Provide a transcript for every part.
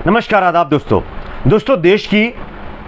नमस्कार, आदाब दोस्तों देश की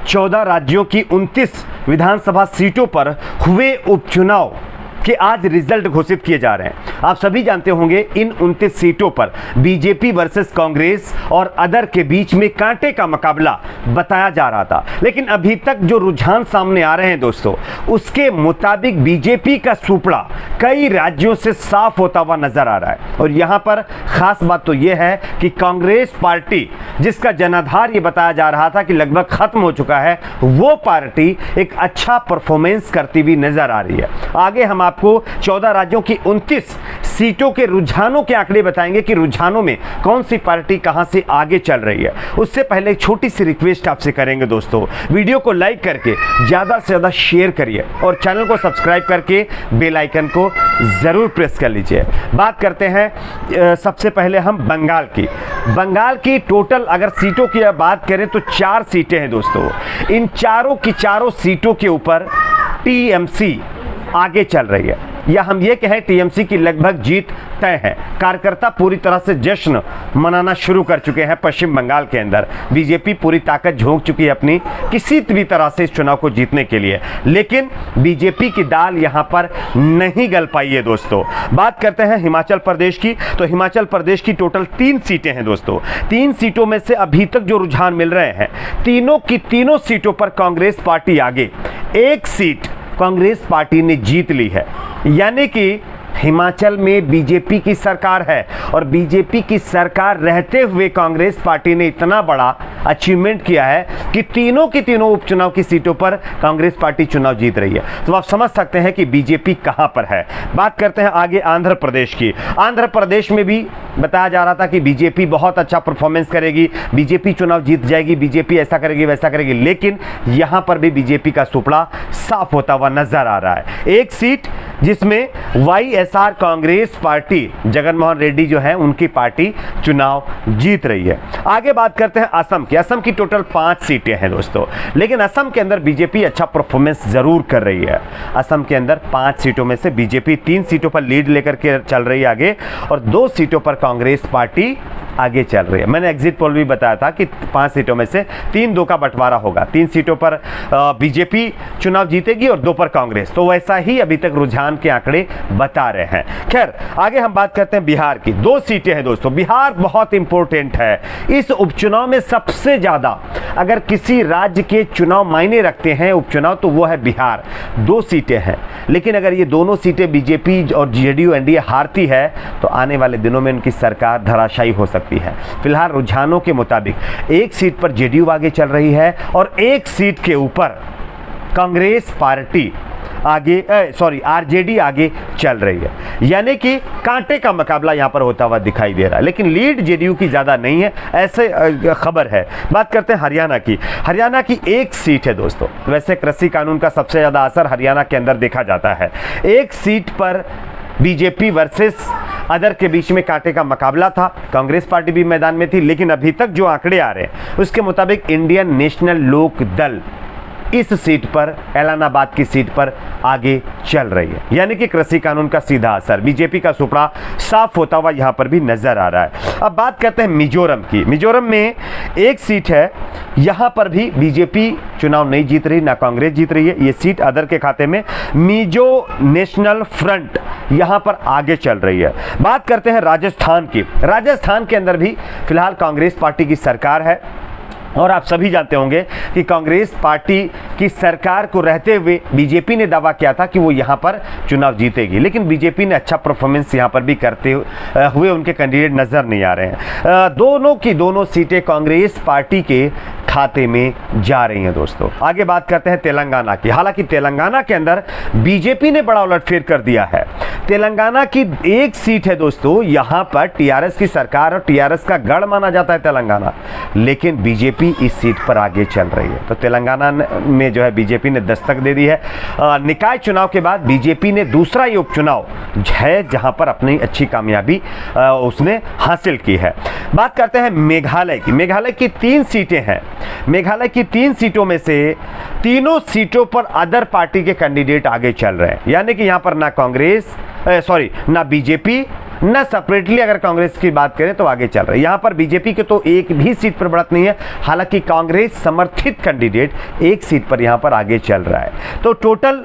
14 राज्यों की 29 विधानसभा सीटों पर हुए उपचुनाव के आज रिजल्ट घोषित किए जा रहे हैं। आप सभी जानते होंगे इन 29 सीटों पर बीजेपी वर्सेस कांग्रेस और अदर के बीच में कांटे का मुकाबला बताया जा रहा था, लेकिन अभी तक जो रुझान सामने आ रहे हैं दोस्तों, उसके मुताबिक बीजेपी का सुपड़ा कई राज्यों से साफ होता हुआ नजर आ रहा है। और यहां पर खास बात तो यह है कि कांग्रेस पार्टी, जिसका जनाधार ये बताया जा रहा था कि लगभग खत्म हो चुका है, वो पार्टी एक अच्छा परफॉर्मेंस करती हुई नजर आ रही है। आगे हम आपको 14 राज्यों की 29 सीटों के रुझानों के आंकड़े बताएंगे कि रुझानों में कौन सी पार्टी कहां से आगे चल रही है। उससे पहले एक छोटी सी रिक्वेस्ट आपसे करेंगे दोस्तों, वीडियो को लाइक करके ज्यादा से ज्यादा शेयर करिए और चैनल को सब्सक्राइब करके बेल आइकन को जरूर प्रेस कर लीजिए। बात करते हैं सबसे पहले हम बंगाल की टोटल अगर सीटों की बात करें तो 4 सीटें हैं दोस्तों। इन चारों की चारों सीटों के ऊपर टीएमसी आगे चल रही है, या हम ये कहें टीएमसी की लगभग जीत तय है। कार्यकर्ता पूरी तरह से जश्न मनाना शुरू कर चुके हैं पश्चिम बंगाल के अंदर। बीजेपी पूरी ताकत झोंक चुकी है अपनी किसी भी तरह से इस चुनाव को जीतने के लिए, लेकिन बीजेपी की दाल यहां पर नहीं गल पाई है दोस्तों। बात करते हैं हिमाचल प्रदेश की, तो हिमाचल प्रदेश की टोटल 3 सीटें हैं दोस्तों। 3 सीटों में से अभी तक जो रुझान मिल रहे हैं, तीनों की तीनों सीटों पर कांग्रेस पार्टी आगे। 1 सीट कांग्रेस पार्टी ने जीत ली है, यानी कि हिमाचल में बीजेपी की सरकार है और बीजेपी की सरकार रहते हुए कांग्रेस पार्टी ने इतना बड़ा अचीवमेंट किया है कि तीनों की तीनों उपचुनाव की सीटों पर कांग्रेस पार्टी चुनाव जीत रही है। तो आप समझ सकते हैं कि बीजेपी कहां पर है। बात करते हैं आगे आंध्र प्रदेश की। आंध्र प्रदेश में भी बताया जा रहा था कि बीजेपी बहुत अच्छा परफॉर्मेंस करेगी, बीजेपी चुनाव जीत जाएगी, बीजेपी ऐसा करेगी वैसा करेगी, लेकिन यहां पर भी बीजेपी का सुपड़ा साफ होता हुआ नजर आ रहा है। 1 सीट जिसमें वाईएसआर कांग्रेस पार्टी, जगनमोहन रेड्डी जो है उनकी पार्टी चुनाव जीत रही है। आगे बात करते हैं असम की। असम की टोटल 5 सीटें हैं दोस्तों, लेकिन असम के अंदर बीजेपी अच्छा परफॉर्मेंस जरूर कर रही है। असम के अंदर 5 सीटों में से बीजेपी 3 सीटों पर लीड लेकर के चल रही है आगे, और 2 सीटों पर कांग्रेस पार्टी आगे चल रही है। मैंने एग्जिट पोल भी बताया था कि 5 सीटों में से 3-2 का बंटवारा होगा। 3 सीटों पर बीजेपी चुनाव जीतेगी और 2 पर कांग्रेस। तो वैसा ही अभी तक रुझान के आंकड़े बता रहे हैं। खैर, आगे हम बात करते हैं बिहार की। 2 सीटें हैं दोस्तों। बिहार बहुत इंपॉर्टेंट है इस उपचुनाव में। सबसे ज्यादा अगर किसी राज्य के चुनाव मायने रखते हैं उपचुनाव, तो वो है बिहार। 2 सीटें हैं, लेकिन अगर ये दोनों सीटें बीजेपी और जेडीयू एनडीए हारती है तो आने वाले दिनों में उनकी सरकार धराशायी हो सकती है। फिलहाल रुझानों के मुताबिक 1 सीट पर जेडीयू आगे चल रही है और 1 सीट के ऊपर कांग्रेस पार्टी आगे आरजेडी आगे चल रही है, यानी कि कांटे का मुकाबला यहां पर होता हुआ दिखाई दे रहा है, लेकिन लीड जेडीयू की ज्यादा नहीं है, ऐसे खबर है। बात करते हैं हरियाणा की। हरियाणा की 1 सीट है दोस्तों। वैसे कृषि कानून का सबसे ज्यादा असर हरियाणा के अंदर देखा जाता है। 1 सीट पर बीजेपी वर्सेस अदर के बीच में कांटे का मुकाबला था। कांग्रेस पार्टी भी मैदान में थी, लेकिन अभी तक जो आंकड़े आ रहे हैं उसके मुताबिक इंडियन नेशनल लोक दल इस सीट पर, एलानाबाद की सीट पर आगे चल रही है, यानी कि कृषि कानून का सीधा असर। बीजेपी का सुपड़ा साफ होता हुआ यहां पर भी नजर आ रहा है। अब बात करते हैं मिजोरम की। मिजोरम में 1 सीट है, यहां पर भी बीजेपी चुनाव नहीं जीत रही, ना कांग्रेस जीत रही है। ये सीट अदर के खाते में। मिजो नेशनल फ्रंट यहां पर आगे चल रही है। बात करते हैं राजस्थान की। राजस्थान के अंदर भी फिलहाल कांग्रेस पार्टी की सरकार है और आप सभी जानते होंगे कि कांग्रेस पार्टी की सरकार को रहते हुए बीजेपी ने दावा किया था कि वो यहां पर चुनाव जीतेगी, लेकिन बीजेपी ने अच्छा परफॉर्मेंस यहां पर भी करते हुए उनके कैंडिडेट नजर नहीं आ रहे हैं। दोनों की दोनों सीटें कांग्रेस पार्टी के खाते में जा रही हैं दोस्तों। आगे बात करते हैं तेलंगाना की। हालांकि तेलंगाना के अंदर बीजेपी ने बड़ा उलटफेर कर दिया है। तेलंगाना की 1 सीट है दोस्तों, यहां पर टीआरएस की सरकार और टीआरएस का गढ़ माना जाता है तेलंगाना, लेकिन बीजेपी इस सीट पर आगे चल रही है। तो तेलंगाना में जो है बीजेपी ने दस्तक दे दी है। निकाय चुनाव के बाद बीजेपी ने दूसरा ये उपचुनाव है जहां पर अपनी अच्छी कामयाबी उसने हासिल की है। बात करते हैं मेघालय की। मेघालय की 3 सीटें हैं। मेघालय की 3 सीटों में से तीनों सीटों पर अदर पार्टी के कैंडिडेट आगे चल रहे हैं, यानी कि यहां पर ना कांग्रेस ना बीजेपी न सेपरेटली अगर कांग्रेस की बात करें तो आगे चल रहा है। यहां पर बीजेपी के तो एक भी सीट पर बढ़त नहीं है, हालांकि कांग्रेस समर्थित कैंडिडेट एक सीट पर यहां पर आगे चल रहा है। तो टोटल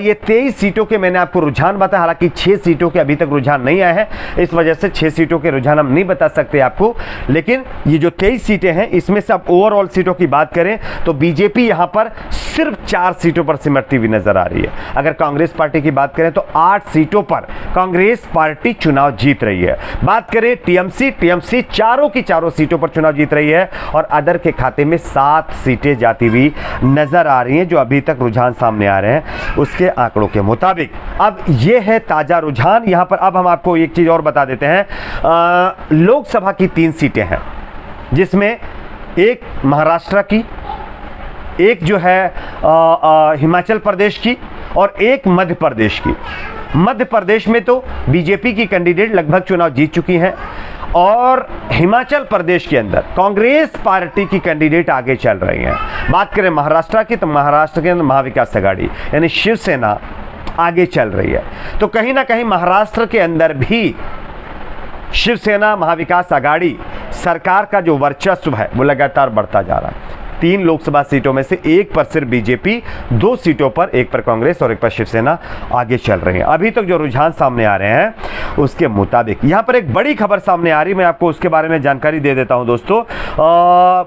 ये 23 सीटों के मैंने आपको रुझान बताया, हालांकि 6 सीटों के अभी तक रुझान नहीं आए हैं, इस वजह से 6 सीटों के रुझान हम नहीं बता सकते आपको। लेकिन ये जो 23 सीटें हैं इसमें से अब ओवरऑल सीटों की बात करें तो बीजेपी यहां पर सिर्फ 4 सीटों पर सिमटती हुई नजर आ रही है। अगर कांग्रेस पार्टी की बात करें तो 8 सीटों पर कांग्रेस पार्टी चुनाव जीत रही है। बात करें टीएमसी चारों की चारों सीटों पर चुनाव जीत रही है और अदर के खाते में 7 सीटें जाती हुई नजर आ रही हैं, जो अभी तक रुझान सामने आ रहे हैं उसके आंकड़ों के मुताबिक। अब यह है ताजा रुझान। यहां पर अब हम आपको एक चीज और बता देते हैं, लोकसभा की 3 सीटें हैं, जिसमें एक महाराष्ट्र की, एक जो है हिमाचल प्रदेश की और एक मध्य प्रदेश की। मध्य प्रदेश में तो बीजेपी की कैंडिडेट लगभग चुनाव जीत चुकी हैं और हिमाचल प्रदेश के अंदर कांग्रेस पार्टी की कैंडिडेट आगे चल रही हैं। बात करें महाराष्ट्र की तो महाराष्ट्र के अंदर महाविकास आघाड़ी यानी शिवसेना आगे चल रही है। तो कहीं ना कहीं महाराष्ट्र के अंदर भी शिवसेना महाविकास आघाड़ी सरकार का जो वर्चस्व है वो लगातार बढ़ता जा रहा है। 3 लोकसभा सीटों में से एक पर सिर्फ बीजेपी, 2 सीटों पर एक पर कांग्रेस और एक पर शिवसेना आगे चल रही है। अभी तक जो रुझान सामने आ रहे हैं उसके मुताबिक यहां पर एक बड़ी खबर सामने आ रही, मैं आपको उसके बारे में जानकारी दे देता हूं दोस्तों।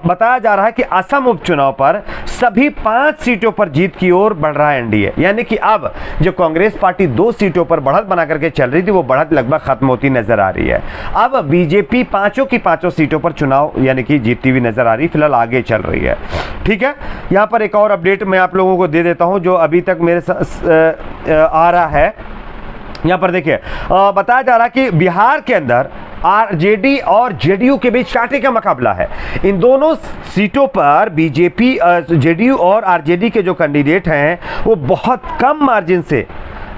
बताया जा रहा है कि असम उपचुनाव पर सभी 5 सीटों पर जीत की ओर बढ़ रहा है एनडीए, यानी कि अब जो कांग्रेस पार्टी 2 सीटों पर बढ़त बना करके चल रही थी वो बढ़त लगभग खत्म होती नजर आ रही है। अब बीजेपी 5 की 5 सीटों पर चुनाव यानी कि जीतती हुई नजर आ रही, फिलहाल आगे चल रही है। ठीक है, यहां पर एक और अपडेट मैं आप लोगों को दे देता हूं जो अभी तक मेरे साथ आ रहा है। यहां पर देखिए बताया जा रहा है कि बिहार के अंदर आरजेडी और जेडीयू के बीच कांटे का मुकाबला है। इन दोनों सीटों पर बीजेपी, जेडीयू और आरजेडी के जो कैंडिडेट हैं वो बहुत कम मार्जिन से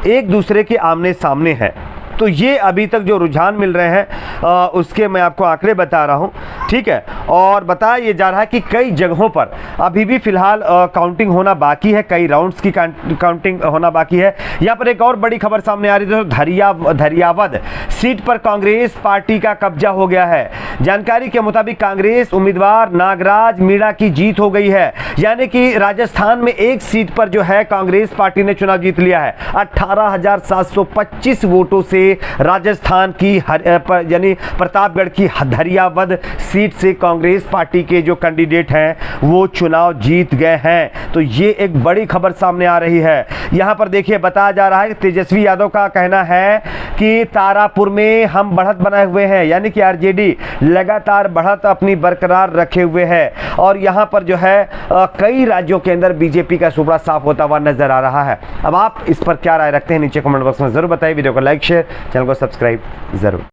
एक दूसरे के आमने सामने हैं। तो ये अभी तक जो रुझान मिल रहे हैं उसके मैं आपको आंकड़े बता रहा हूं, ठीक है। और बताया ये जा रहा है कि कई जगहों पर अभी भी फिलहाल काउंटिंग होना बाकी है, कई राउंड्स की काउंटिंग होना बाकी है। यहाँ पर एक और बड़ी खबर सामने आ रही है, तो धरियावद सीट पर कांग्रेस पार्टी का कब्जा हो गया है। जानकारी के मुताबिक कांग्रेस उम्मीदवार नागराज मीणा की जीत हो गई है, यानी कि राजस्थान में एक सीट पर जो है कांग्रेस पार्टी ने चुनाव जीत लिया है। 18,725 वोटों से राजस्थान की यानी प्रतापगढ़ की धरियावद सीट से कांग्रेस पार्टी के जो कैंडिडेट हैं वो चुनाव जीत गए हैं। तो ये एक बड़ी खबर सामने आ रही है। यहां पर देखिए बताया जा रहा है, तेजस्वी यादव का कहना है कि तारापुर में हम बढ़त बनाए हुए हैं, यानी कि आरजेडी लगातार बढ़त अपनी बरकरार रखे हुए है और यहां पर जो है कई राज्यों के अंदर बीजेपी का सुपड़ा साफ होता हुआ नजर आ रहा है। अब आप इस पर क्या राय रखते हैं नीचे कमेंट बॉक्स में जरूर बताइए। वीडियो को लाइक, शेयर, चैनल को सब्सक्राइब जरूर।